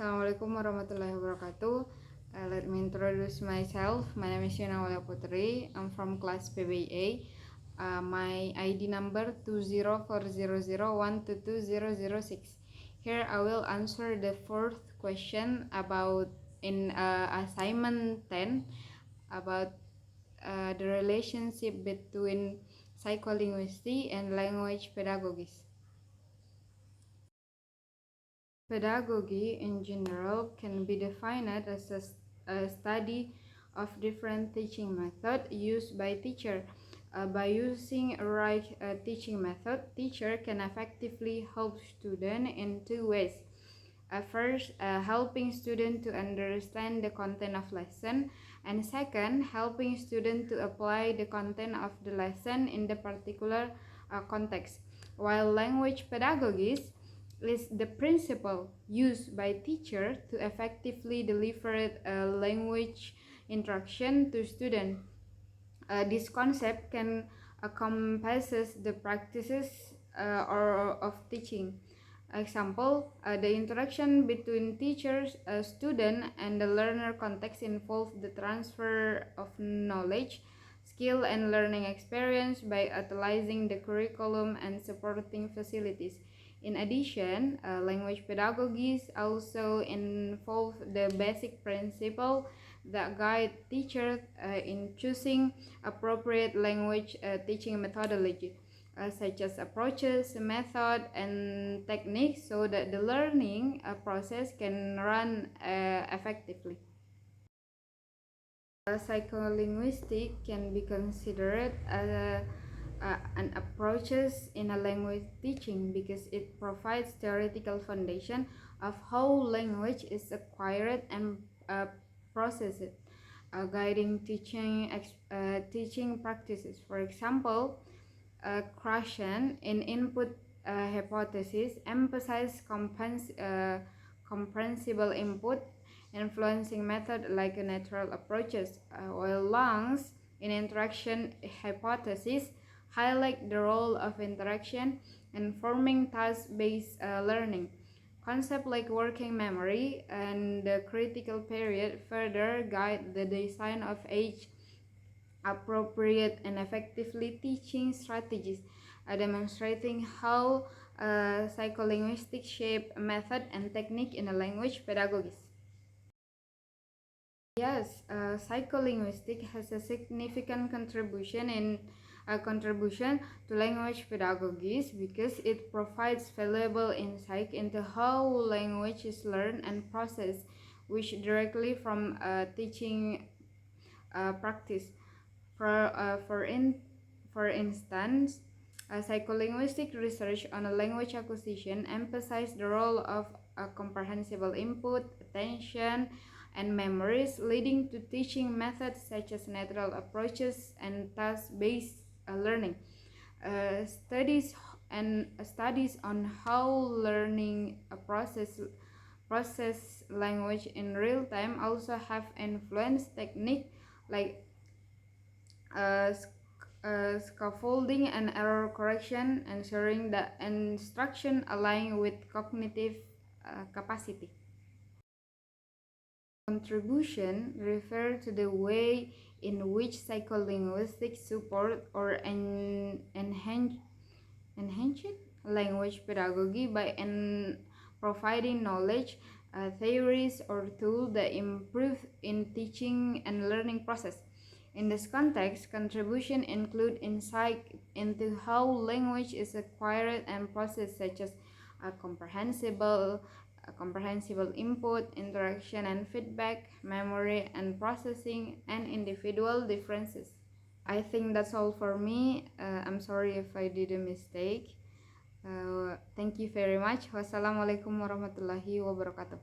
Assalamualaikum warahmatullahi wabarakatuh. Let me introduce myself. My name is Yuna Putri. I'm from class PBA. My ID number 20400122006. Here I will answer the fourth question about in assignment 10 about the relationship between psycholinguistics and language pedagogies. Pedagogy in general can be defined as a study of different teaching methods used by teacher. By using a right teaching method, teacher can effectively help students in two ways. First, helping students to understand the content of lesson, and second, helping students to apply the content of the lesson in the particular context. While language pedagogies is the principle used by teacher to effectively deliver language instruction to students. This concept can encompasses the practices or of teaching. Example, the interaction between teachers, student, and the learner context involves the transfer of knowledge, skill, and learning experience by utilizing the curriculum and supporting facilities. In addition, language pedagogies also involve the basic principle that guide teachers in choosing appropriate language teaching methodology, such as approaches, method, and techniques, so that the learning process can run effectively. Psycholinguistics can be considered as an approaches in a language teaching because it provides theoretical foundation of how language is acquired and processed, guiding teaching practices. For example, Krashen in input hypothesis emphasize comprehensible input influencing method like natural approaches, while Lang's in interaction hypothesis highlight the role of interaction in forming task-based learning. Concepts like working memory and the critical period further guide the design of age-appropriate and effectively teaching strategies, demonstrating how psycholinguistics shape method and technique in a language pedagogy. Yes, psycholinguistics has a significant contribution to language pedagogies because it provides valuable insight into how language is learned and processed, which directly from teaching practice. For instance, psycholinguistic research on a language acquisition emphasizes the role of a comprehensible input, attention, and memories, leading to teaching methods such as natural approaches and task-based learning. Studies on how learning process language in real time also have influenced technique like scaffolding and error correction, ensuring that instruction align with cognitive capacity. Contribution refer to the way in which psycholinguistics support or enhance language pedagogy by providing knowledge, theories, or tools that improve in teaching and learning process. In this context, contribution include insight into how language is acquired and processed, such as comprehensible input, interaction and feedback, memory and processing, and individual differences. I think that's all for me. I'm sorry if I did a mistake. Thank you very much. Wassalamualaikum warahmatullahi wabarakatuh.